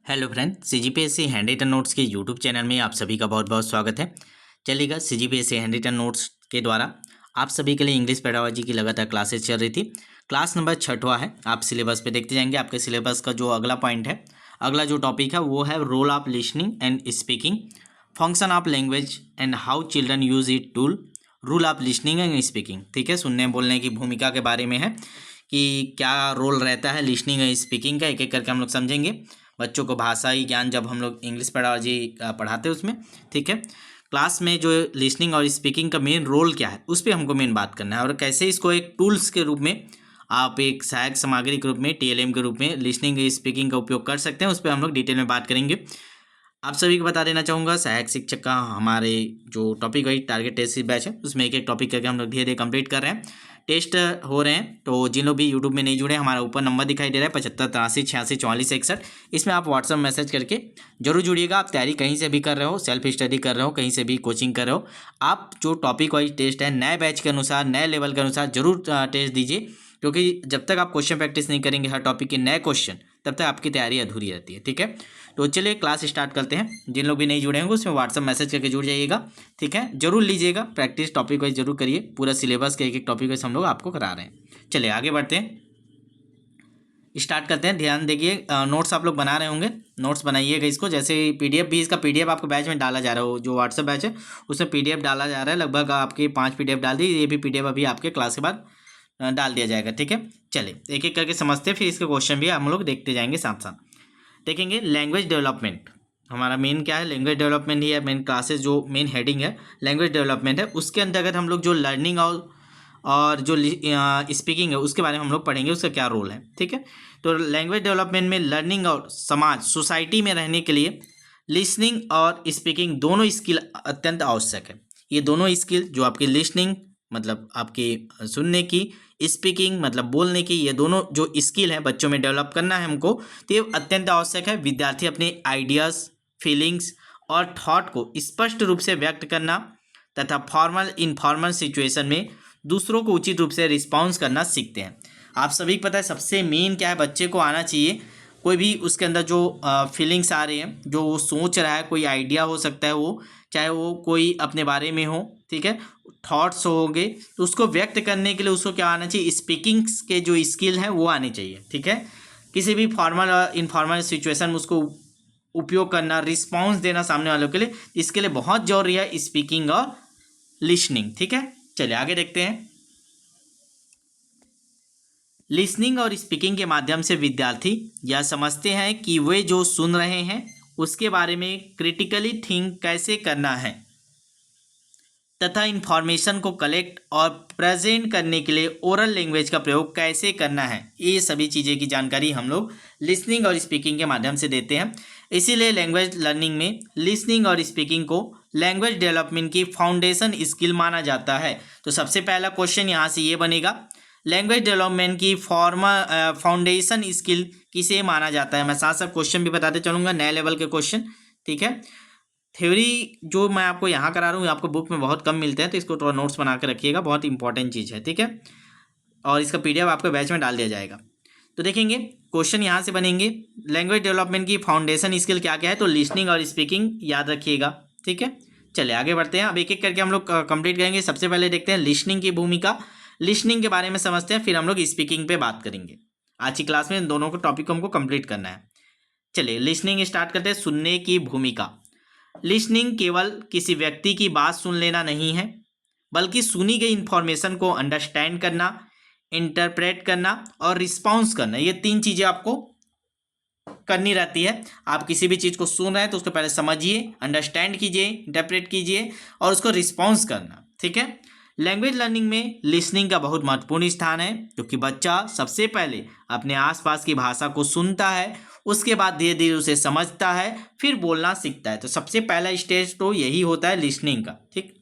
Hello friend, CGPSC hand written notes के YouTube channel में आप सभी का बहुत बहुत स्वागत है। चलिएगा, सीजीपीएससी हैंड रिटन नोट्स के द्वारा आप सभी के लिए इंग्लिश पेडागोजी की लगातार क्लासेस चल रही थी। क्लास नंबर 6वां है। आप सिलेबस पे देखते जाएंगे। आपके सिलेबस का जो अगला पॉइंट है, अगला जो टॉपिक है वो है role of listening and speaking, function of language and how children use it tool, rule of listening and speaking. ठीक है, सुनने बोलने की भूमिका के बारे में है कि क्या रोल रहता है लिसनिंग एंड स्पीकिंग का, एक एक करके हम लोग समझेंगे। बच्चों को भाषाई ज्ञान जब हम लोग इंग्लिश पेडागोजी पढ़ाते हैं उसमें, ठीक है, क्लास में जो लिसनिंग और स्पीकिंग का मेन रोल क्या है उस पर हमको मेन बात करना है, और कैसे इसको एक टूल्स के रूप में, आप एक सहायक सामग्री के रूप में, टीएलएम के रूप में लिसनिंग स्पीकिंग का उपयोग कर सकते हैं। उस पर हम लोग डिटेल में बात करेंगे। आप सभी को बता देना चाहूँगा, सहायक शिक्षक का हमारे जो टॉपिक है टारगेट टेस्ट बैच है, उसमें एक एक टॉपिक करके हम लोग धीरे धीरे कंप्लीट कर रहे हैं। टेस्ट हो रहे हैं, तो जिन लोग भी यूट्यूब में नहीं जुड़े, हमारा ऊपर नंबर दिखाई दे रहा है 75 83 86 44 61। इसमें आप व्हाट्सअप मैसेज करके जरूर जुड़िएगा। आप तैयारी कहीं से भी कर रहे हो, सेल्फ स्टडी कर रहे हो, कहीं से भी कोचिंग कर रहे हो, आप जो टॉपिक वाइज टेस्ट है नए बैच के अनुसार, नए लेवल के अनुसार जरूर टेस्ट दीजिए, क्योंकि जब तक आप क्वेश्चन प्रैक्टिस नहीं करेंगे हर टॉपिक के नए क्वेश्चन, तब तक आपकी तैयारी अधूरी रहती है। ठीक है, तो चलिए क्लास स्टार्ट करते हैं। जिन लोग भी नहीं जुड़े होंगे उसमें व्हाट्सअप मैसेज करके जुड़ जाइएगा। ठीक है, जरूर लीजिएगा, प्रैक्टिस टॉपिक वाइज जरूर करिए। पूरा सिलेबस के एक एक टॉपिक वाइज हम लोग आपको करा रहे हैं। चलिए आगे बढ़ते हैं, स्टार्ट करते हैं। ध्यान देखिए, नोट्स आप लोग बना रहे होंगे, नोट्स बनाइएगा इसको। जैसे पीडीएफ भी, इसका पीडीएफ आपको बैच में डाला जा रहा हो, जो व्हाट्सअप बैच है उसमें पीडीएफ डाला जा रहा है। लगभग आपके 5 पीडीएफ डाल दी, ये भी पीडीएफ अभी आपके क्लास के बाद डाल दिया जाएगा। ठीक है, चलिए एक एक करके समझते हैं, फिर इसके क्वेश्चन भी हम लोग देखते जाएंगे साथ साथ। देखेंगे लैंग्वेज डेवलपमेंट, हमारा मेन क्या है, लैंग्वेज डेवलपमेंट ही है। मेन क्लासेस जो मेन हेडिंग है लैंग्वेज डेवलपमेंट है, उसके अंतर्गत हम लोग जो लर्निंग और जो स्पीकिंग है उसके बारे में हम लोग पढ़ेंगे, उसका क्या रोल है। ठीक है, तो लैंग्वेज डेवलपमेंट में लर्निंग और समाज सोसाइटी में रहने के लिए लिसनिंग और स्पीकिंग दोनों स्किल अत्यंत आवश्यक है। ये दोनों स्किल, जो आपकी लिसनिंग मतलब आपकी सुनने की, स्पीकिंग मतलब बोलने की, ये दोनों जो स्किल है बच्चों में डेवलप करना है हमको, तो ये अत्यंत आवश्यक है। विद्यार्थी अपने आइडियाज़, फीलिंग्स और थॉट को स्पष्ट रूप से व्यक्त करना तथा फॉर्मल इनफॉर्मल सिचुएशन में दूसरों को उचित रूप से रिस्पॉन्स करना सीखते हैं। आप सभी को पता है सबसे मेन क्या है, बच्चे को आना चाहिए, कोई भी उसके अंदर जो फीलिंग्स आ रही हैं, जो वो सोच रहा है, कोई आइडिया हो सकता है, वो चाहे वो कोई अपने बारे में हो, ठीक है, थॉट्स होंगे, तो उसको व्यक्त करने के लिए उसको क्या आना चाहिए, स्पीकिंग्स के जो स्किल हैं वो आने चाहिए। ठीक है, किसी भी फॉर्मल और इनफॉर्मल सिचुएशन में उसको उपयोग करना, रिस्पॉन्स देना सामने वालों के लिए, इसके लिए बहुत जरूरी है स्पीकिंग और लिसनिंग। ठीक है, चलिए आगे देखते हैं। लिसनिंग और स्पीकिंग के माध्यम से विद्यार्थी यह समझते हैं कि वे जो सुन रहे हैं उसके बारे में क्रिटिकली थिंक कैसे करना है तथा इंफॉर्मेशन को कलेक्ट और प्रेजेंट करने के लिए ओरल लैंग्वेज का प्रयोग कैसे करना है। ये सभी चीज़ें की जानकारी हम लोग लिसनिंग और स्पीकिंग के माध्यम से देते हैं। इसीलिए लैंग्वेज लर्निंग में लिसनिंग और स्पीकिंग को लैंग्वेज डेवलपमेंट की फाउंडेशन स्किल माना जाता है। तो सबसे पहला क्वेश्चन यहाँ से ये बनेगा, लैंग्वेज डेवलपमेंट की फाउंडेशन स्किल किसे माना जाता है। मैं साथ साथ क्वेश्चन भी बताते चलूँगा, नए लेवल के क्वेश्चन। ठीक है, थ्योरी जो मैं आपको यहाँ करा रहा हूँ आपको बुक में बहुत कम मिलते हैं, तो इसको थोड़ा नोट्स बना के रखिएगा, बहुत इंपॉर्टेंट चीज़ है। ठीक है, और इसका पीडीएफ आपके बैच में डाल दिया जाएगा। तो देखेंगे क्वेश्चन यहाँ से बनेंगे, लैंग्वेज डेवलपमेंट की फाउंडेशन स्किल क्या क्या है, तो लिसनिंग और स्पीकिंग याद रखिएगा। ठीक है, चलिए आगे बढ़ते हैं। अब एक एक करके हम लोग कंप्लीट करेंगे। सबसे पहले देखते हैं लिसनिंग की भूमिका, लिसनिंग के बारे में समझते हैं, फिर हम लोग स्पीकिंग पे बात करेंगे। आज की क्लास में इन दोनों को टॉपिक को हमको कंप्लीट करना है। चलिए लिसनिंग स्टार्ट करते हैं। सुनने की भूमिका, लिसनिंग केवल किसी व्यक्ति की बात सुन लेना नहीं है, बल्कि सुनी गई इंफॉर्मेशन को अंडरस्टैंड करना, इंटरप्रेट करना और रिस्पॉन्स करना, ये 3 चीज़ें आपको करनी रहती है। आप किसी भी चीज़ को सुन रहे हैं तो उसको पहले समझिए, अंडरस्टैंड कीजिए, इंटरप्रेट कीजिए और उसको रिस्पॉन्स करना। ठीक है, लैंग्वेज लर्निंग में लिसनिंग का बहुत महत्वपूर्ण स्थान है, क्योंकि बच्चा सबसे पहले अपने आसपास की भाषा को सुनता है, उसके बाद धीरे धीरे उसे समझता है, फिर बोलना सीखता है। तो सबसे पहला स्टेज तो यही होता है लिसनिंग का। ठीक,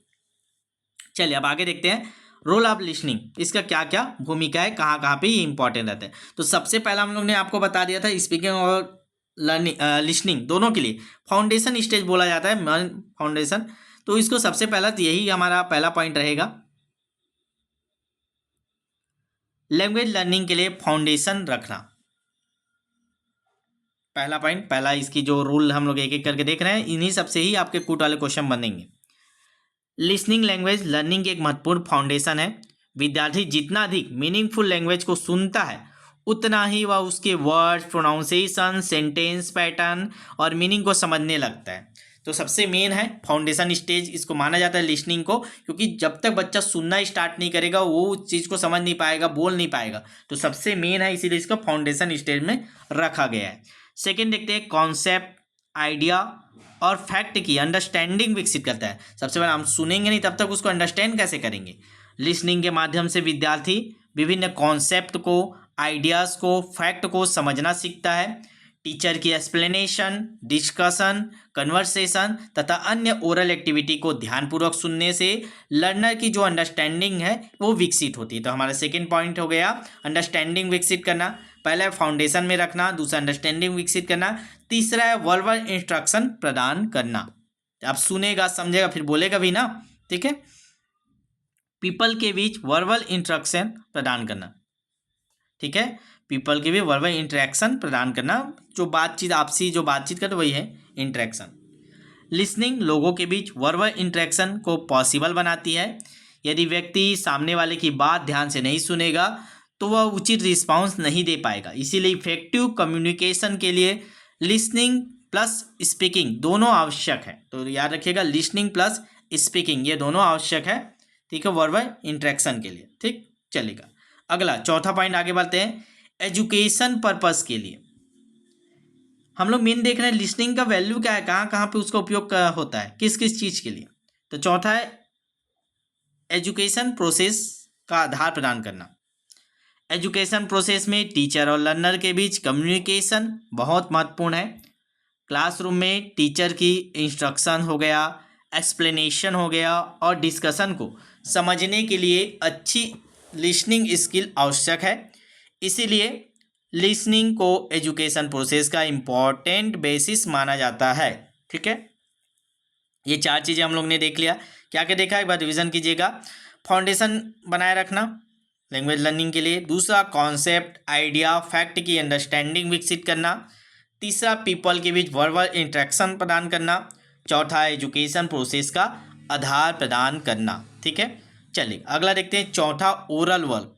चलिए अब आगे देखते हैं रोल ऑफ लिसनिंग, इसका क्या क्या भूमिका है, कहाँ कहाँ पे ये इंपॉर्टेंट रहता है। तो सबसे पहला हम लोग ने आपको बता दिया था, स्पीकिंग और लर्निंग लिसनिंग दोनों के लिए फाउंडेशन स्टेज बोला जाता है, फाउंडेशन। तो इसको सबसे पहला तो यही हमारा पहला पॉइंट रहेगा, लैंग्वेज लर्निंग के लिए फाउंडेशन रखना। पहला पॉइंट, पहला इसकी जो रूल हम लोग एक एक करके देख रहे हैं, इन्हीं सबसे ही आपके कूट वाले क्वेश्चन बनेंगे। लिसनिंग लैंग्वेज लर्निंग की एक महत्वपूर्ण फाउंडेशन है। विद्यार्थी जितना अधिक मीनिंगफुल लैंग्वेज को सुनता है उतना ही वह उसके वर्ड्स, प्रोनाउंसिएशन, सेंटेंस पैटर्न और मीनिंग को समझने लगता है। तो सबसे मेन है फाउंडेशन स्टेज इसको माना जाता है लिसनिंग को, क्योंकि जब तक बच्चा सुनना स्टार्ट नहीं करेगा वो उस चीज़ को समझ नहीं पाएगा, बोल नहीं पाएगा। तो सबसे मेन है, इसीलिए इसको फाउंडेशन स्टेज में रखा गया है। सेकेंड देखते हैं, कॉन्सेप्ट, आइडिया और फैक्ट की अंडरस्टैंडिंग विकसित करता है। सबसे पहले हम सुनेंगे नहीं तब तक उसको अंडरस्टैंड कैसे करेंगे। लिसनिंग के माध्यम से विद्यार्थी विभिन्न कॉन्सेप्ट को, आइडियाज़ को, फैक्ट को समझना सीखता है। टीचर की एक्सप्लेनेशन, डिस्कशन, कन्वर्सेशन तथा अन्य ओरल एक्टिविटी को ध्यानपूर्वक सुनने से लर्नर की जो अंडरस्टैंडिंग है वो विकसित होती है। तो हमारा सेकेंड पॉइंट हो गया अंडरस्टैंडिंग विकसित करना। पहला है फाउंडेशन में रखना, दूसरा अंडरस्टैंडिंग विकसित करना, तीसरा है वर्बल इंस्ट्रक्शन प्रदान करना। अब सुनेगा, समझेगा, फिर बोलेगा भी ना, ठीक है। पीपल के बीच वर्बल इंस्ट्रक्शन प्रदान करना, ठीक है। पीपल के भी वर्बल इंटरेक्शन प्रदान करना, जो बातचीत, आपसी जो बातचीत करते वही है इंटरेक्शन। लिसनिंग लोगों के बीच वर्बल इंटरेक्शन को पॉसिबल बनाती है। यदि व्यक्ति सामने वाले की बात ध्यान से नहीं सुनेगा तो वह उचित रिस्पांस नहीं दे पाएगा। इसीलिए इफेक्टिव कम्युनिकेशन के लिए लिसनिंग प्लस स्पीकिंग दोनों आवश्यक है। तो याद रखिएगा, लिसनिंग प्लस स्पीकिंग ये दोनों आवश्यक है, ठीक है, वर्बल इंटरेक्शन के लिए, ठीक। चलेगा अगला, चौथा पॉइंट आगे बढ़ते हैं। एजुकेशन पर्पस के लिए हम लोग मेन देख रहे हैं लिसनिंग का वैल्यू क्या है, कहाँ कहाँ पे उसका उपयोग होता है, किस किस चीज़ के लिए। तो चौथा है एजुकेशन प्रोसेस का आधार प्रदान करना। एजुकेशन प्रोसेस में टीचर और लर्नर के बीच कम्युनिकेशन बहुत महत्वपूर्ण है। क्लासरूम में टीचर की इंस्ट्रक्शन हो गया, एक्सप्लेनेशन हो गया और डिस्कशन को समझने के लिए अच्छी लिसनिंग स्किल आवश्यक है। इसीलिए लिसनिंग को एजुकेशन प्रोसेस का इम्पॉर्टेंट बेसिस माना जाता है, ठीक है। ये चार चीज़ें हम लोग ने देख लिया। क्या क्या देखा, एक बार रिवीजन कीजिएगा। फाउंडेशन बनाए रखना लैंग्वेज लर्निंग के लिए, दूसरा कॉन्सेप्ट, आइडिया, फैक्ट की अंडरस्टैंडिंग विकसित करना, तीसरा पीपल के बीच वर्बल इंटरेक्शन प्रदान करना, चौथा एजुकेशन प्रोसेस का आधार प्रदान करना, ठीक है। चलिए अगला देखते हैं, चौथा oral work.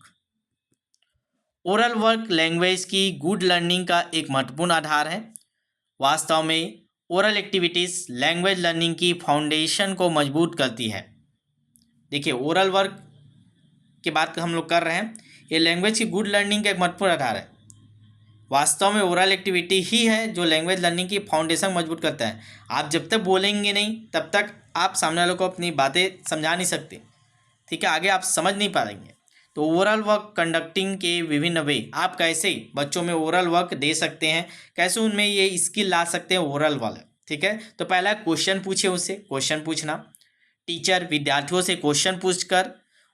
Oral work language की गुड लर्निंग का एक महत्वपूर्ण आधार है। वास्तव में ओरल एक्टिविटीज़ लैंग्वेज लर्निंग की फाउंडेशन को मजबूत करती है। देखिए, ओरल वर्क की बात हम लोग कर रहे हैं, ये लैंग्वेज की गुड लर्निंग का एक महत्वपूर्ण आधार है। वास्तव में ओरल एक्टिविटी ही है जो लैंग्वेज लर्निंग की फाउंडेशन मजबूत करता है। आप जब तक बोलेंगे नहीं तब तक आप सामने वालों को अपनी बातें समझा नहीं सकते, ठीक है, आगे आप समझ नहीं पाएंगे। तो ओरल वर्क कंडक्टिंग के विभिन्न वे, आप कैसे बच्चों में ओरल वर्क दे सकते हैं, कैसे उनमें ये स्किल ला सकते हैं ओरल वाला, ठीक है। तो पहला क्वेश्चन पूछे, उससे क्वेश्चन पूछना। टीचर विद्यार्थियों से क्वेश्चन पूछकर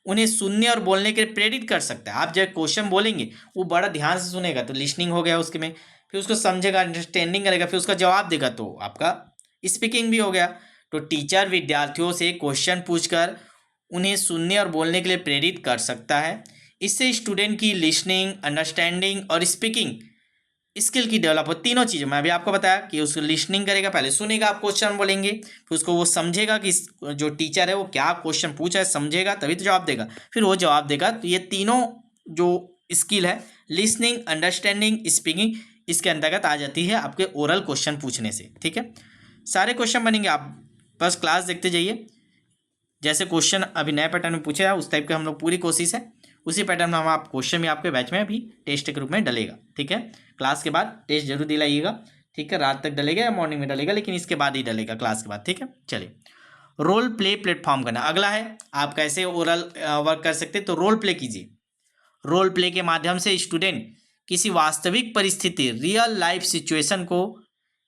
उन्हें सुनने और बोलने के लिए प्रेरित कर सकता है। आप जब क्वेश्चन बोलेंगे वो बड़ा ध्यान से सुनेगा, तो लिसनिंग हो गया उसके में, फिर उसको समझेगा, अंडरस्टैंडिंग करेगा, फिर उसका जवाब देगा, तो आपका स्पीकिंग भी हो गया। तो टीचर विद्यार्थियों से क्वेश्चन पूछकर उन्हें सुनने और बोलने के लिए प्रेरित कर सकता है। इससे स्टूडेंट की लिसनिंग, अंडरस्टैंडिंग और स्पीकिंग स्किल की डेवलप हो। तीनों चीज़ें मैं अभी आपको बताया कि उसको लिसनिंग करेगा, पहले सुनेगा, आप क्वेश्चन बोलेंगे, फिर उसको वो समझेगा कि जो टीचर है वो क्या क्वेश्चन पूछा है, समझेगा तभी तो जवाब देगा, फिर वो जवाब देगा। तो ये तीनों जो स्किल है, लिसनिंग, अंडरस्टैंडिंग, स्पीकिंग, इसके अंतर्गत आ जाती है आपके ओरल क्वेश्चन पूछने से, ठीक है। सारे क्वेश्चन बनेंगे, आप बस क्लास देखते जाइए। जैसे क्वेश्चन अभी नए पैटर्न में पूछे उस टाइप के हम लोग पूरी कोशिश है, उसी पैटर्न में हम आप क्वेश्चन भी आपके बैच में अभी टेस्ट के रूप में डलेगा, ठीक है। क्लास के बाद टेस्ट जरूर दिलाइएगा, ठीक है। रात तक डलेगा या मॉर्निंग में डलेगा, लेकिन इसके बाद ही डलेगा, क्लास के बाद, ठीक है। चलिए, रोल प्ले प्लेटफॉर्म करना अगला है। आप कैसे ओरल वर्क कर सकते हैं, तो रोल प्ले कीजिए। रोल प्ले के माध्यम से स्टूडेंट किसी वास्तविक परिस्थिति, रियल लाइफ सिचुएशन को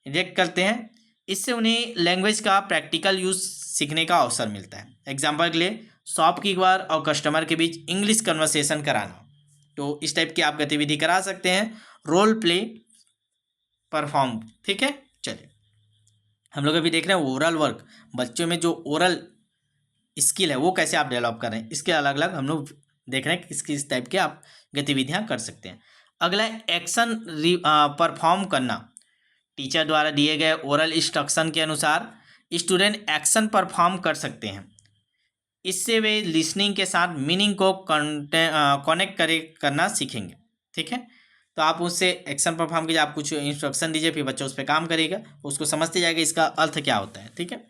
रिएक्ट करते हैं। इससे उन्हें लैंग्वेज का प्रैक्टिकल यूज सीखने का अवसर मिलता है। एग्जाम्पल के लिए, शॉपकीपर और कस्टमर के बीच इंग्लिश कन्वर्सेशन कराना, तो इस टाइप की आप गतिविधि करा सकते हैं, रोल प्ले परफॉर्म, ठीक है। चलिए, हम लोग अभी देख रहे हैं ओरल वर्क, बच्चों में जो ओरल स्किल है वो कैसे आप डेवलप कर रहे हैं, इसके अलग अलग हम लोग देख रहे हैं किस किस टाइप के आप गतिविधियां कर सकते हैं। अगला है एक्शन परफॉर्म करना। टीचर द्वारा दिए गए ओरल इंस्ट्रक्शन के अनुसार स्टूडेंट एक्शन परफॉर्म कर सकते हैं। इससे वे लिसनिंग के साथ मीनिंग को कनेक्ट करना सीखेंगे। ठीक है, तो आप उससे एक्शन परफॉर्म कीजिए, आप कुछ इंस्ट्रक्शन दीजिए, फिर बच्चा उस पर काम करेगा, उसको समझते जाएगा इसका अर्थ क्या होता है। ठीक है,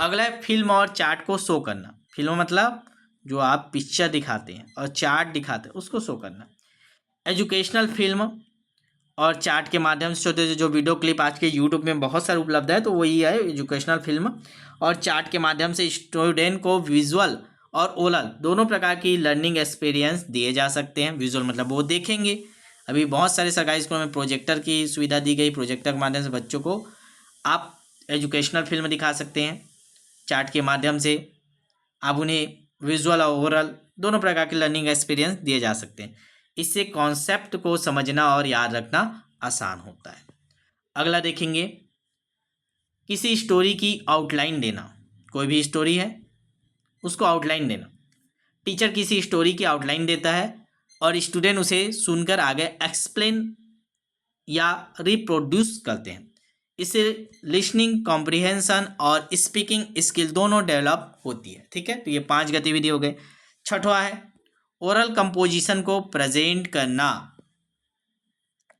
अगला है फिल्म और चार्ट को शो करना। फिल्म मतलब जो आप पिक्चर दिखाते हैं और चार्ट दिखाते हैं उसको शो करना। एजुकेशनल फिल्म और चार्ट के माध्यम से छोटे जो वीडियो क्लिप आज के यूट्यूब में बहुत सारे उपलब्ध है, तो वही है एजुकेशनल फिल्म और चार्ट के माध्यम से स्टूडेंट को विजुअल और ओरल दोनों प्रकार की लर्निंग एक्सपीरियंस दिए जा सकते हैं। विजुअल मतलब वो देखेंगे, अभी बहुत सारे सरकारी स्कूलों में प्रोजेक्टर की सुविधा दी गई, प्रोजेक्टर के माध्यम से बच्चों को आप एजुकेशनल फिल्म दिखा सकते हैं। चार्ट के माध्यम से आप उन्हें विजुअल और ओरल दोनों प्रकार के लर्निंग एक्सपीरियंस दिए जा सकते हैं। इससे कॉन्सेप्ट को समझना और याद रखना आसान होता है। अगला देखेंगे, किसी स्टोरी की आउटलाइन देना। कोई भी स्टोरी है उसको आउटलाइन देना। टीचर किसी स्टोरी की आउटलाइन देता है और स्टूडेंट उसे सुनकर आगे एक्सप्लेन या रिप्रोड्यूस करते हैं। इससे लिसनिंग कॉम्प्रिहेंशन और स्पीकिंग स्किल दोनों डेवलप होती है। ठीक है, तो ये 5 गतिविधि हो गए। छठवां है ओरल कंपोजिशन को प्रेजेंट करना।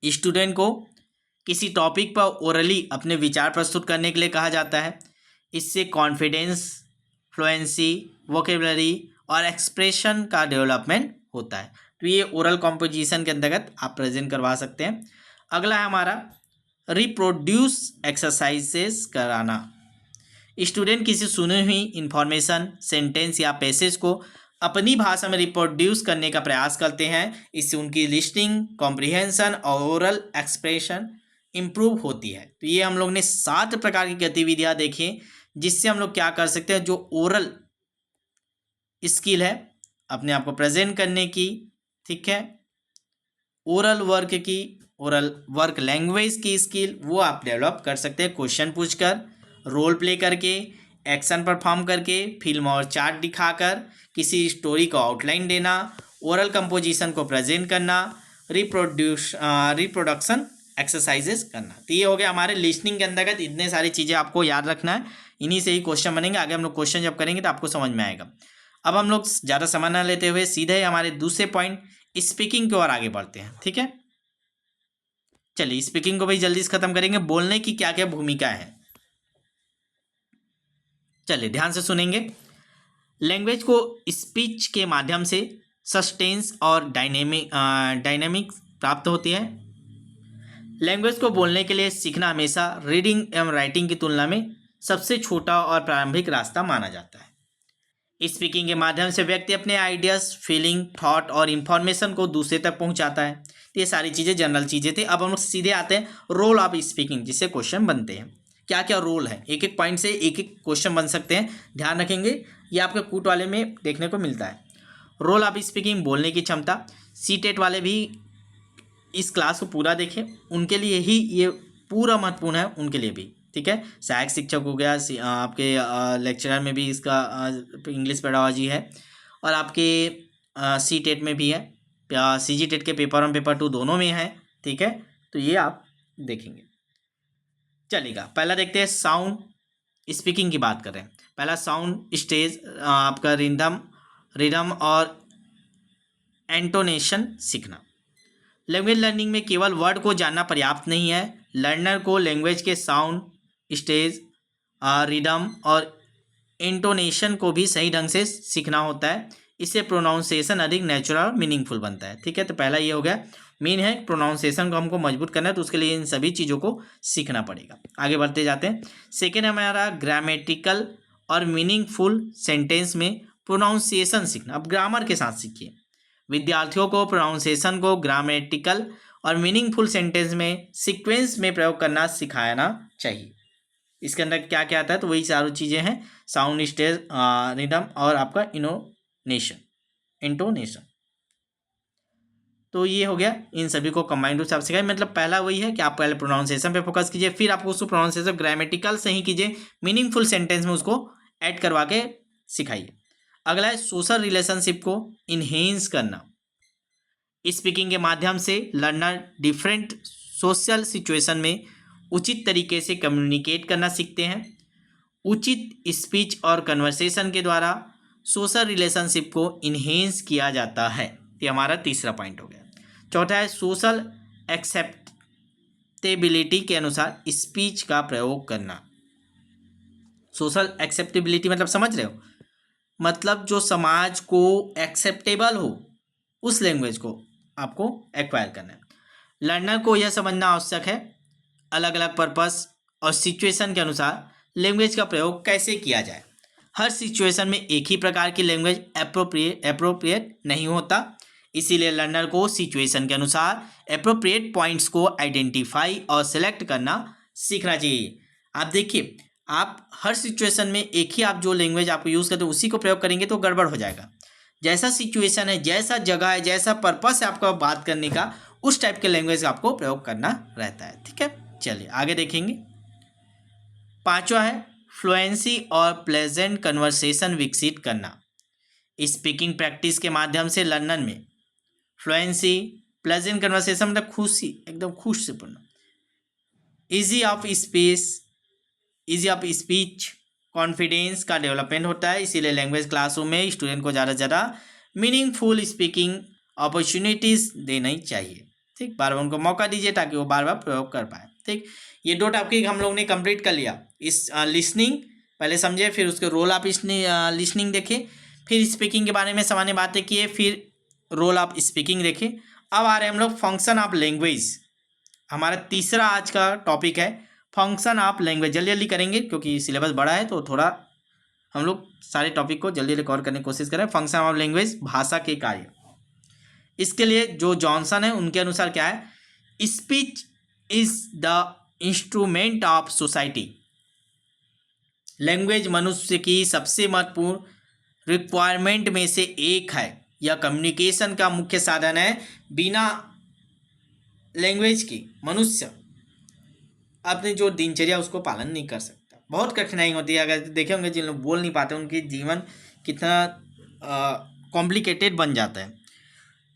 स्टूडेंट को किसी टॉपिक पर ओरली अपने विचार प्रस्तुत करने के लिए कहा जाता है। इससे कॉन्फिडेंस, फ्लुएंसी, वोकेबलरी और एक्सप्रेशन का डेवलपमेंट होता है। तो ये ओरल कंपोजिशन के अंतर्गत आप प्रेजेंट करवा सकते हैं। अगला है हमारा रिप्रोड्यूस एक्सरसाइजेस कराना। स्टूडेंट किसी सुनी हुई इंफॉर्मेशन, सेंटेंस या पैसेज को अपनी भाषा में रिप्रोड्यूस करने का प्रयास करते हैं। इससे उनकी लिसनिंग कॉम्प्रिहेंशन और ओरल एक्सप्रेशन इम्प्रूव होती है। तो ये हम लोग ने 7 प्रकार की गतिविधियां देखी जिससे हम लोग क्या कर सकते हैं, जो ओरल स्किल है अपने आप को प्रेजेंट करने की, ठीक है, ओरल वर्क लैंग्वेज की स्किल वो आप डेवलप कर सकते हैं। क्वेश्चन पूछकर, रोल प्ले करके, एक्शन परफॉर्म करके, फिल्म और चार्ट दिखाकर, किसी स्टोरी को आउटलाइन देना, ओरल कंपोजिशन को प्रेजेंट करना, रिप्रोडक्शन एक्सरसाइजेस करना। तो ये हो गया हमारे लिसनिंग के अंतर्गत। इतने सारी चीज़ें आपको याद रखना है, इन्हीं से ही क्वेश्चन बनेंगे। आगे हम लोग क्वेश्चन जब करेंगे तो आपको समझ में आएगा। अब हम लोग ज़्यादा समय न लेते हुए सीधे हमारे दूसरे पॉइंट स्पीकिंग की ओर आगे बढ़ते हैं। ठीक है, चलिए स्पीकिंग को भाई जल्दी से खत्म करेंगे। बोलने की क्या क्या भूमिका है, चलिए ध्यान से सुनेंगे। लैंग्वेज को स्पीच के माध्यम से सस्टेंस और डायनेमिक प्राप्त होती है। लैंग्वेज को बोलने के लिए सीखना हमेशा रीडिंग एवं राइटिंग की तुलना में सबसे छोटा और प्रारंभिक रास्ता माना जाता है। स्पीकिंग के माध्यम से व्यक्ति अपने आइडियाज़, फीलिंग, थॉट और इन्फॉर्मेशन को दूसरे तक पहुंचाता है। तो ये सारी चीज़ें जनरल चीज़ें थी। अब हम लोग सीधे आते हैं रोल ऑफ स्पीकिंग, जिससे क्वेश्चन बनते हैं। क्या क्या रोल है, एक एक पॉइंट से एक एक क्वेश्चन बन सकते हैं, ध्यान रखेंगे। ये आपके कूट वाले में देखने को मिलता है। रोल ऑफ स्पीकिंग, बोलने की क्षमता। सीटेट वाले भी इस क्लास को पूरा देखें, उनके लिए ही ये पूरा महत्वपूर्ण है, उनके लिए भी। ठीक है, सहायक शिक्षक हो गया, आपके लेक्चरर में भी इसका इंग्लिश पेडागॉजी है, और आपके सीटेट में भी है, सीजीटेट के पेपर 1 पेपर 2 दोनों में है। ठीक है, तो ये आप देखेंगे। चलेगा, पहला देखते हैं साउंड स्पीकिंग की बात कर रहे हैं। पहला साउंड स्टेज, आपका रिदम और एंटोनेशन सीखना। लैंग्वेज लर्निंग में केवल वर्ड को जानना पर्याप्त नहीं है, लर्नर को लैंग्वेज के साउंड स्टेज, रिदम और इंटोनेशन को भी सही ढंग से सीखना होता है। इससे प्रोनाउंसिएशन अधिक नेचुरल और मीनिंगफुल बनता है। ठीक है, तो पहला ये हो गया, मेन है प्रोनाउंसिएशन को हमको मजबूत करना है, तो उसके लिए इन सभी चीज़ों को सीखना पड़ेगा। आगे बढ़ते जाते हैं। सेकेंड हमारा ग्रामेटिकल और मीनिंगफुल सेंटेंस में प्रोनाउंसिएशन सीखना। अब ग्रामर के साथ सीखिए। विद्यार्थियों को प्रोनाउंसिएशन को ग्रामेटिकल और मीनिंगफुल सेंटेंस में सीक्वेंस में प्रयोग करना सिखाना चाहिए। इसके अंदर क्या क्या आता है, तो वही चारों चीज़ें हैं, साउंड स्टेज, रिदम और आपका इंटोनेशन। तो ये हो गया, इन सभी को कंबाइंड रूप से आप सिखाइए। मतलब पहला वही है कि आप पहले प्रोनाउंसिएशन पे फोकस कीजिए, फिर आप उसको प्रोनाउंसिएशन ग्रामेटिकल से ही कीजिए, मीनिंगफुल सेंटेंस में उसको ऐड करवा के सिखाइए। अगला है सोशल रिलेशनशिप को इन्हेंस करना। स्पीकिंग के माध्यम से लर्नर डिफरेंट सोशल सिचुएशन में उचित तरीके से कम्युनिकेट करना सीखते हैं। उचित स्पीच और कन्वर्सेशन के द्वारा सोशल रिलेशनशिप को इन्हेंस किया जाता है। ये हमारा तीसरा पॉइंट हो गया। चौथा है सोशल एक्सेप्टेबिलिटी के अनुसार स्पीच का प्रयोग करना। सोशल एक्सेप्टेबिलिटी मतलब समझ रहे हो, मतलब जो समाज को एक्सेप्टेबल हो उस लैंग्वेज को आपको एक्वायर करना है। लर्नर को यह समझना आवश्यक है अलग अलग पर्पस और सिचुएशन के अनुसार लैंग्वेज का प्रयोग कैसे किया जाए। हर सिचुएशन में एक ही प्रकार की लैंग्वेज एप्रोप्रिएट नहीं होता, इसीलिए लर्नर को सिचुएशन के अनुसार एप्रोप्रिएट पॉइंट्स को आइडेंटिफाई और सेलेक्ट करना सीखना चाहिए। आप देखिए, आप हर सिचुएशन में एक ही आप जो लैंग्वेज आपको यूज़ करते हो उसी को प्रयोग करेंगे तो गड़बड़ हो जाएगा। जैसा सिचुएशन है, जैसा जगह है, जैसा पर्पस है आपका बात करने का, उस टाइप के लैंग्वेज आपको प्रयोग करना रहता है। ठीक है, चलिए आगे देखेंगे। पांचवा है फ्लुएंसी और प्लेजेंट कन्वर्सेशन विकसित करना। स्पीकिंग प्रैक्टिस के माध्यम से लर्नर में फ्लुएंसी, प्लेजेंट कन्वर्सेशन मतलब खुशी, एकदम खुश से पढ़ना, इजी ऑफ स्पीच, कॉन्फिडेंस का डेवलपमेंट होता है। इसीलिए लैंग्वेज क्लासरूम में स्टूडेंट को ज़्यादा से ज़्यादा मीनिंगफुल स्पीकिंग अपॉर्चुनिटीज़ देनी चाहिए। ठीक, बार बार उनको मौका दीजिए ताकि वो बार बार प्रयोग कर पाए। ठीक, ये दो टॉपिक हम लोग ने कंप्लीट कर लिया। इस लिसनिंग पहले समझे, फिर उसके रोल ऑफ लिसनिंग देखे, फिर स्पीकिंग के बारे में सामान्य बातें किए, फिर रोल ऑफ स्पीकिंग देखे। अब आ रहे हैं हम लोग फंक्शन ऑफ लैंग्वेज। हमारा तीसरा आज का टॉपिक है फंक्शन ऑफ लैंग्वेज। जल्दी जल्दी करेंगे क्योंकि सिलेबस बड़ा है तो थोड़ा हम लोग सारे टॉपिक को जल्दी कवर करने की कोशिश करें। फंक्शन ऑफ लैंग्वेज, भाषा के कार्य। इसके लिए जो जॉनसन है उनके अनुसार क्या है, speech is the instrument of society. Language मनुष्य की सबसे महत्वपूर्ण रिक्वायरमेंट में से एक है। यह कम्युनिकेशन का मुख्य साधन है। बिना लैंग्वेज की मनुष्य अपनी जो दिनचर्या उसको पालन नहीं कर सकता। बहुत कठिनाई होती है। अगर देखे होंगे जिन लोग बोल नहीं पाते उनके जीवन कितना कॉम्प्लिकेटेड बन जाता है।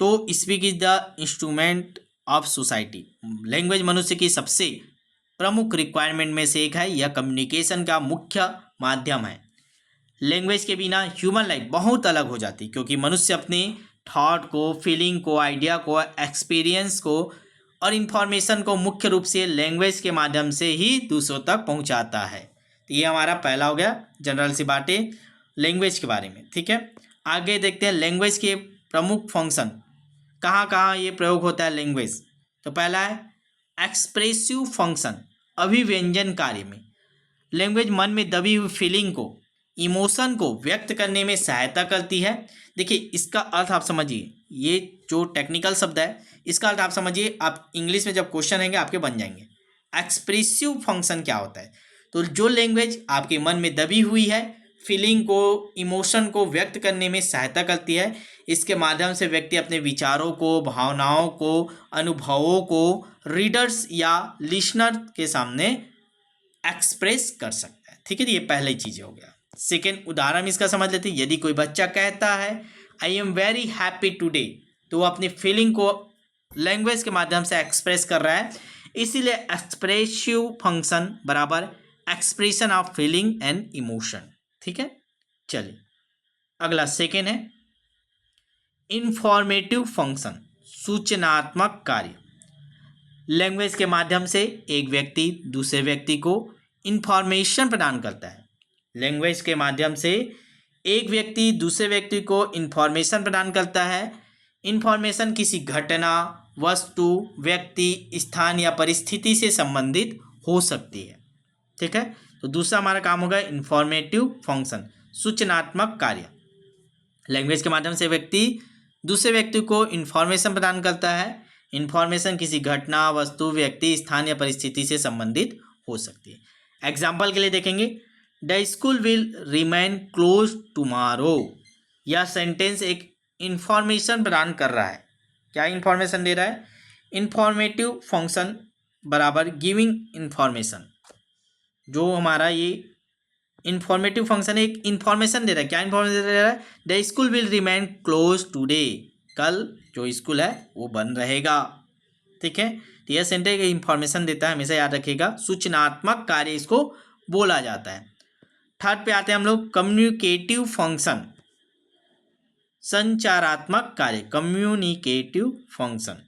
तो speak is the instrument of society. Language मनुष्य की सबसे प्रमुख रिक्वायरमेंट में से एक है। यह कम्युनिकेशन का मुख्य माध्यम है। लैंग्वेज के बिना ह्यूमन लाइफ बहुत अलग हो जाती, क्योंकि मनुष्य अपने थॉट को, फीलिंग को, आइडिया को, एक्सपीरियंस को और इन्फॉर्मेशन को मुख्य रूप से लैंग्वेज के माध्यम से ही दूसरों तक पहुंचाता है। तो ये हमारा पहला हो गया जनरल सी बातें लैंग्वेज के बारे में। ठीक है, आगे देखते हैं लैंग्वेज के प्रमुख फंक्शन, कहाँ कहाँ ये प्रयोग होता है लैंग्वेज। तो पहला है एक्सप्रेसिव फंक्शन, अभिव्यंजन कार्य में। लैंग्वेज मन में दबी हुई फीलिंग को, इमोशन को व्यक्त करने में सहायता करती है। देखिए, इसका अर्थ आप समझिए, ये जो टेक्निकल शब्द है इसका अर्थ आप समझिए, आप इंग्लिश में जब क्वेश्चन आएंगे आपके बन जाएंगे। एक्सप्रेसिव फंक्शन क्या होता है, तो जो लैंग्वेज आपके मन में दबी हुई है, फीलिंग को, इमोशन को व्यक्त करने में सहायता करती है। इसके माध्यम से व्यक्ति अपने विचारों को, भावनाओं को, अनुभवों को रीडर्स या लिसनर के सामने एक्सप्रेस कर सकता है। ठीक है, ये पहली चीज़ हो गया। सेकेंड उदाहरण इसका समझ लेते हैं। यदि कोई बच्चा कहता है I am very happy today, तो वो अपनी फीलिंग को लैंग्वेज के माध्यम से एक्सप्रेस कर रहा है। इसीलिए एक्सप्रेसिव फंक्शन बराबर expression of feeling and emotion. ठीक है, चलिए अगला सेकेंड है इंफॉर्मेटिव फंक्शन, सूचनात्मक कार्य। लैंग्वेज के माध्यम से एक व्यक्ति दूसरे व्यक्ति को इंफॉर्मेशन प्रदान करता है। लैंग्वेज के माध्यम से एक व्यक्ति दूसरे व्यक्ति को इंफॉर्मेशन प्रदान करता है। इंफॉर्मेशन किसी घटना, वस्तु, व्यक्ति, स्थान या परिस्थिति से संबंधित हो सकती है। ठीक है, तो दूसरा हमारा काम होगा इंफॉर्मेटिव फंक्शन, सूचनात्मक कार्य। लैंग्वेज के माध्यम से व्यक्ति दूसरे व्यक्ति को इंफॉर्मेशन प्रदान करता है। इंफॉर्मेशन किसी घटना, वस्तु, व्यक्ति, स्थान या परिस्थिति से संबंधित हो सकती है। एग्जाम्पल के लिए देखेंगे, the school will remain close tomorrow. यह सेंटेंस एक इंफॉर्मेशन प्रदान कर रहा है। क्या इंफॉर्मेशन दे रहा है? इंफॉर्मेटिव फंक्शन बराबर गिविंग इंफॉर्मेशन। जो हमारा ये इंफॉर्मेटिव फंक्शन है, एक इंफॉर्मेशन दे रहा है। क्या इंफॉर्मेशन दे रहा है? The school will remain close today. कल जो स्कूल है वो बंद रहेगा। ठीक है, तो यह सेंटेंस इंफॉर्मेशन देता है, हमेशा याद रखिएगा। सूचनात्मक कार्य इसको बोला जाता है। थर्ड पे आते हैं हम लोग, कम्युनिकेटिव फंक्शन, संचारात्मक कार्य, कम्युनिकेटिव फंक्शन।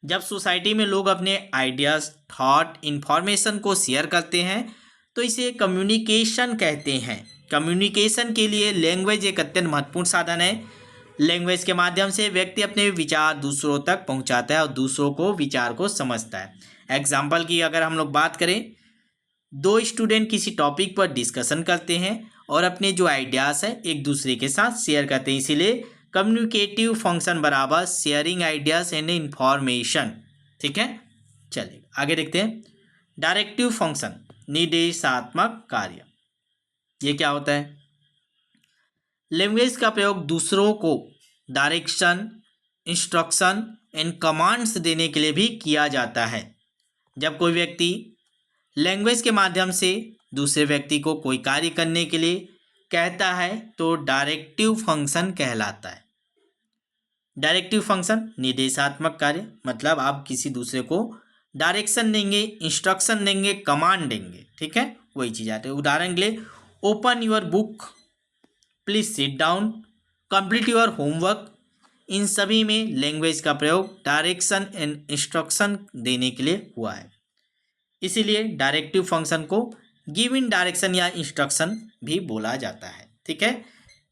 जब सोसाइटी में लोग अपने आइडियाज, थॉट, इंफॉर्मेशन को शेयर करते हैं तो इसे कम्युनिकेशन कहते हैं। कम्युनिकेशन के लिए लैंग्वेज एक अत्यंत महत्वपूर्ण साधन है। लैंग्वेज के माध्यम से व्यक्ति अपने विचार दूसरों तक पहुंचाता है और दूसरों को विचार को समझता है। एग्जाम्पल की अगर हम लोग बात करें, दो स्टूडेंट किसी टॉपिक पर डिस्कशन करते हैं और अपने जो आइडियाज़ हैं एक दूसरे के साथ शेयर करते हैं, इसीलिए कम्युनिकेटिव फंक्शन बराबर शेयरिंग आइडियाज एंड इंफॉर्मेशन। ठीक है, चलिए आगे देखते हैं। डायरेक्टिव फंक्शन, निर्देशात्मक कार्य, ये क्या होता है? लैंग्वेज का प्रयोग दूसरों को डायरेक्शन, इंस्ट्रक्शन एंड कमांड्स देने के लिए भी किया जाता है। जब कोई व्यक्ति लैंग्वेज के माध्यम से दूसरे व्यक्ति को कोई कार्य करने के लिए कहता है तो डायरेक्टिव फंक्शन कहलाता है। डायरेक्टिव फंक्शन निर्देशात्मक कार्य, मतलब आप किसी दूसरे को डायरेक्शन देंगे, इंस्ट्रक्शन देंगे, कमांड देंगे। ठीक है, वही चीज़ आती है। उदाहरण के लिए, open your book, please sit down, complete your homework, इन सभी में लैंग्वेज का प्रयोग डायरेक्शन एंड इंस्ट्रक्शन देने के लिए हुआ है। इसीलिए डायरेक्टिव फंक्शन को गिवन डायरेक्शन या इंस्ट्रक्शन भी बोला जाता है। ठीक है,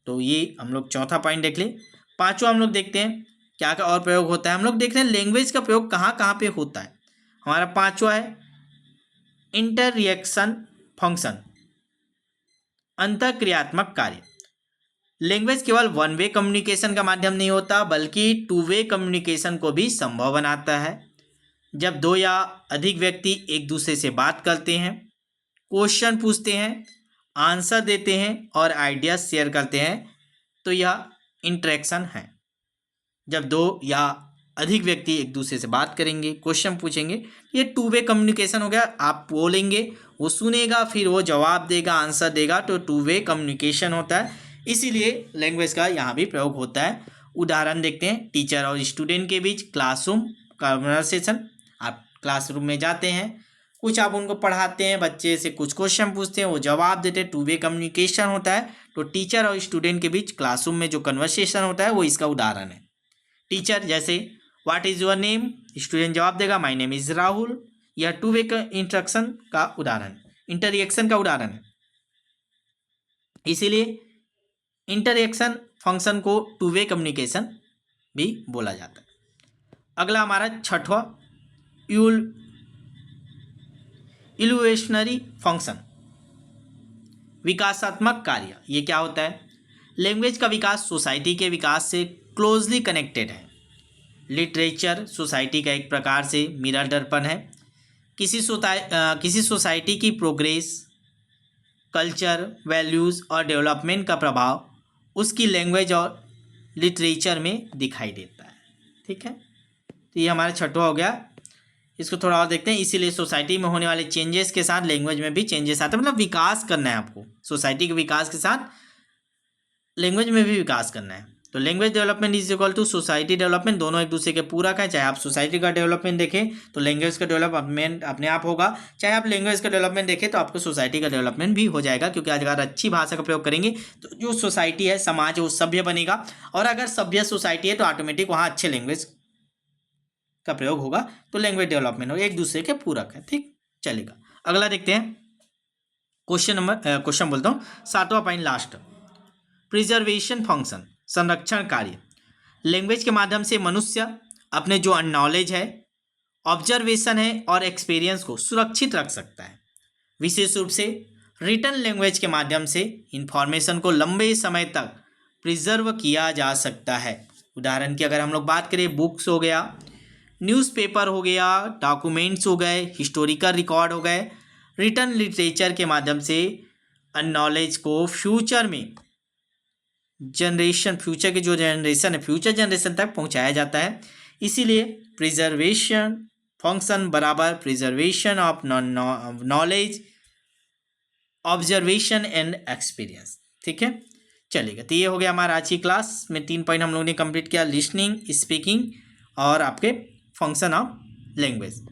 तो ये हम लोग चौथा पॉइंट देख लें। पांचवा हम लोग देखते हैं क्या क्या और प्रयोग होता है। हम लोग देख रहे हैं लैंग्वेज का प्रयोग कहाँ कहाँ पे होता है। हमारा पांचवा है इंटररिएक्शन फंक्शन, अंतःक्रियात्मक कार्य। लैंग्वेज केवल वन वे कम्युनिकेशन का माध्यम नहीं होता बल्कि टू वे कम्युनिकेशन को भी संभव बनाता है। जब दो या अधिक व्यक्ति एक दूसरे से बात करते हैं, क्वेश्चन पूछते हैं, आंसर देते हैं और आइडियाज शेयर करते हैं तो यह इंटरेक्शन है। जब दो या अधिक व्यक्ति एक दूसरे से बात करेंगे, क्वेश्चन पूछेंगे, ये टू वे कम्युनिकेशन हो गया। आप बोलेंगे, वो सुनेगा, फिर वो जवाब देगा, आंसर देगा, तो टू वे कम्युनिकेशन होता है। इसीलिए लैंग्वेज का यहाँ भी प्रयोग होता है। उदाहरण देखते हैं, टीचर और स्टूडेंट के बीच क्लासरूम कन्वर्सेशन। आप क्लासरूम में जाते हैं, कुछ आप उनको पढ़ाते हैं, बच्चे से कुछ क्वेश्चन पूछते हैं, वो जवाब देते हैं, टू वे कम्युनिकेशन होता है। तो टीचर और स्टूडेंट के बीच क्लासरूम में जो कन्वर्सेशन होता है वो इसका उदाहरण है। टीचर जैसे what is your name, student जवाब देगा माय नेम इज़ राहुल। यह टू वे इंटरेक्शन का उदाहरण, इंटररिएक्शन का उदाहरण है। इसीलिए इंटररिएक्शन फंक्शन को टू वे कम्युनिकेशन भी बोला जाता है। अगला हमारा छठवां इल्यूएशनरी फंक्शन, विकासात्मक कार्य। ये क्या होता है? लैंग्वेज का विकास सोसाइटी के विकास से क्लोजली कनेक्टेड है। लिटरेचर सोसाइटी का एक प्रकार से मिरर दर्पण है। किसी सोसाइटी की प्रोग्रेस, कल्चर, वैल्यूज़ और डेवलपमेंट का प्रभाव उसकी लैंग्वेज और लिटरेचर में दिखाई देता है। ठीक है, तो ये हमारा छठवां हो गया। इसको थोड़ा और देखते हैं। इसीलिए सोसाइटी में होने वाले चेंजेस के साथ लैंग्वेज में भी चेंजेस आते हैं। मतलब विकास करना है आपको, सोसाइटी के विकास के साथ लैंग्वेज में भी विकास करना है। तो language development is equal to society development, दोनों एक दूसरे के पूरक है। चाहे आप सोसाइटी का डेवलपमेंट देखें तो लैंग्वेज का डेवलपमेंट अपने आप होगा, चाहे आप लैंग्वेज का डेवलपमेंट देखें तो आपको सोसाइटी का डेवलपमेंट भी हो जाएगा। क्योंकि अगर अच्छी भाषा का प्रयोग करेंगे तो जो सोसाइटी है, समाज है, वो सभ्य बनेगा। और अगर सभ्य सोसाइटी है तो ऑटोमेटिक वहाँ अच्छे लैंग्वेज का प्रयोग होगा। तो लैंग्वेज डेवलपमेंट और एक दूसरे के पूरक है। ठीक, चलेगा। अगला देखते हैं क्वेश्चन बोलता हूँ, सातवां पॉइंट लास्ट, प्रिजर्वेशन फंक्शन, संरक्षण कार्य। लैंग्वेज के माध्यम से मनुष्य अपने जो नॉलेज है, ऑब्जर्वेशन है और एक्सपीरियंस को सुरक्षित रख सकता है। विशेष रूप से रिटन लैंग्वेज के माध्यम से इंफॉर्मेशन को लंबे समय तक प्रिजर्व किया जा सकता है। उदाहरण की अगर हम लोग बात करें, बुक्स हो गया, न्यूज़पेपर हो गया, डॉक्यूमेंट्स हो गए, हिस्टोरिकल रिकॉर्ड हो गए। रिटन लिटरेचर के माध्यम से नॉलेज को फ्यूचर में फ्यूचर की जो जनरेशन है, फ्यूचर जनरेशन तक पहुंचाया जाता है। इसीलिए प्रिजर्वेशन फंक्शन बराबर preservation of knowledge, observation and experience. ठीक है, चलेगा। तो ये हो गया हमारा आज की क्लास में 3 पॉइंट हम लोगों ने कंप्लीट किया, लिसनिंग, स्पीकिंग और आपके function of language.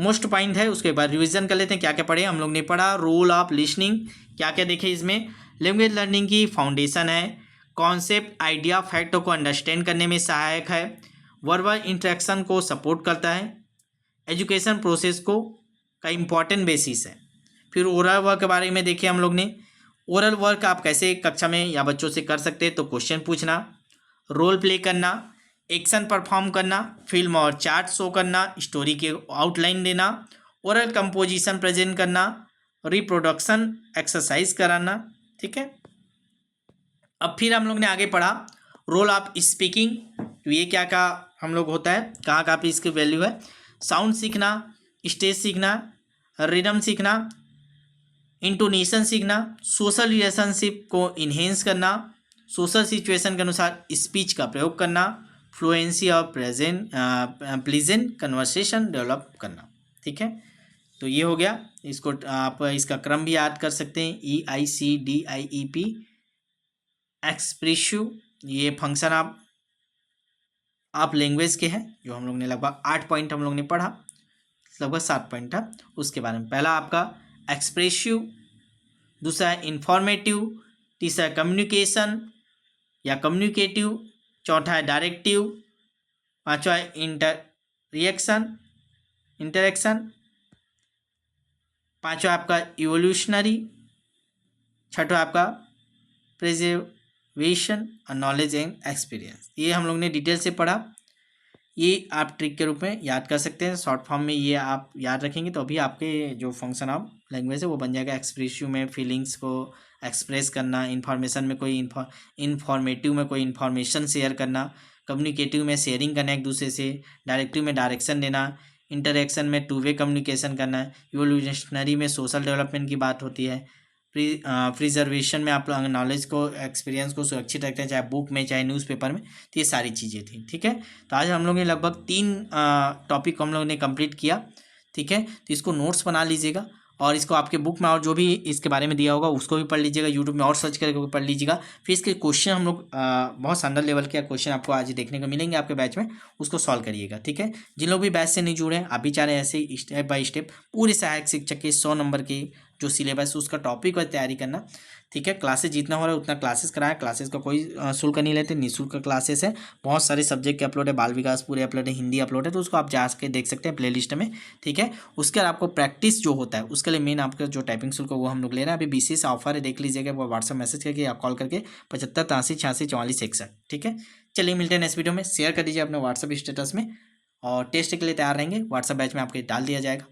Most point है, उसके बाद रिवीजन कर लेते हैं क्या क्या पढ़े हम लोग ने। पढ़ा रोल ऑफ लिसनिंग, क्या क्या देखे इसमें। लैंग्वेज लर्निंग की फाउंडेशन है, कॉन्सेप्ट आइडिया फैक्ट को अंडरस्टैंड करने में सहायक है, वर्बल इंटरेक्शन को सपोर्ट करता है, एजुकेशन प्रोसेस को का इम्पॉर्टेंट बेसिस है। फिर ओरल वर्क के बारे में देखे हम लोग ने। ओरल वर्क आप कैसे कक्षा में या बच्चों से कर सकते हैं, तो क्वेश्चन पूछना, रोल प्ले करना, एक्शन परफॉर्म करना, फिल्म और चार्ट शो करना, स्टोरी के आउटलाइन देना, ओरल कंपोजिशन प्रेजेंट करना, रिप्रोडक्शन एक्सरसाइज कराना। ठीक है, अब फिर हम लोग ने आगे पढ़ा रोल ऑफ स्पीकिंग, तो ये क्या क्या हम लोग होता है, कहाँ कहाँ पे इसकी वैल्यू है। साउंड सीखना, स्टेज सीखना, रिदम सीखना, इंटोनेशन सीखना, सोशल रिलेशनशिप को इन्हेंस करना, सोशल सिचुएशन के अनुसार स्पीच का प्रयोग करना, फ्लुएंसी और प्लीजेंट कन्वर्सेशन डेवलप करना। ठीक है, तो ये हो गया। इसको आप इसका क्रम भी याद कर सकते हैं, EICDIEP एक्सप्रेसिव, ये फंक्शन आप लैंग्वेज के हैं, जो हम लोग ने लगभग 8 पॉइंट हम लोग ने पढ़ा, लगभग 7 पॉइंट था उसके बारे में। पहला आपका एक्सप्रेसिव, दूसरा है इंफॉर्मेटिव, तीसरा है कम्युनिकेशन या कम्युनिकेटिव, चौथा है डायरेक्टिव, पांचवा है इंटरेक्शन, पांचवा आपका इवोल्यूशनरी, छठवा आपका प्रिजर्वेशन और नॉलेज एंड एक्सपीरियंस। ये हम लोग ने डिटेल से पढ़ा, ये आप ट्रिक के रूप में याद कर सकते हैं। शॉर्ट फॉर्म में ये आप याद रखेंगे तो अभी आपके जो फंक्शन ऑफ लैंग्वेज है वो बन जाएगा। एक्सप्रेसिव में फीलिंग्स को एक्सप्रेस करना, इन्फॉर्मेशन में कोई इन्फॉर्मेटिव में कोई इन्फॉर्मेशन शेयर करना, कम्युनिकेटिव में शेयरिंग करना एक दूसरे से, डायरेक्टिव में डायरेक्शन देना, इंटरेक्शन में टू वे कम्युनिकेशन करना, इवोल्यूशनरी में सोशल डेवलपमेंट की बात होती है, प्रिजर्वेशन में आप नॉलेज को एक्सपीरियंस को सुरक्षित रखते हैं, चाहे बुक में चाहे न्यूज़पेपर में। तो ये सारी चीज़ें थी। ठीक है, तो आज हम लोग ने लगभग 3 टॉपिक को हम लोग ने कंप्लीट किया। ठीक है, तो इसको नोट्स बना लीजिएगा और इसको आपके बुक में और जो भी इसके बारे में दिया होगा उसको भी पढ़ लीजिएगा, यूट्यूब में और सर्च करके पढ़ लीजिएगा। फिर इसके क्वेश्चन हम लोग बहुत स्टैंडर्ड लेवल के क्वेश्चन आपको आज देखने को मिलेंगे आपके बैच में, उसको सॉल्व करिएगा। ठीक है, जिन लोग भी बैच से नहीं जुड़े हैं, आप भी चाह रहे हैं ऐसे स्टेप बाय स्टेप पूरे सहायक शिक्षक के 100 नंबर की जो सिलेबस है उसका टॉपिक पर तैयारी करना। ठीक है, क्लासेस जितना हो रहा है उतना क्लासेस कराएं, क्लासेस का कोई शुल्क नहीं लेते, निःशुल्क क्लासेस है। बहुत सारे सब्जेक्ट के अपलोड है, बाल विकास पूरे अपलोड है, हिंदी अपलोड है, तो उसको आप जाके देख सकते हैं प्लेलिस्ट में। ठीक है, उसके बाद आपको प्रैक्टिस जो होता है उसके लिए मेन आपका जो टाइपिंग शुल्क है वो हम लोग ले रहे हैं। अभी BCS ऑफर है, देख लीजिएगा, वो व्हाट्सअप मैसेज करके या कॉल करके 75 83 86 44 61। ठीक है, चलिए मिलते हैं नेक्स्ट वीडियो में। शेयर कर दीजिए अपने व्हाट्सअप स्टेटस में और टेस्ट के लिए तैयार रहेंगे, व्हाट्सअप बैच में आपके डाल दिया जाएगा।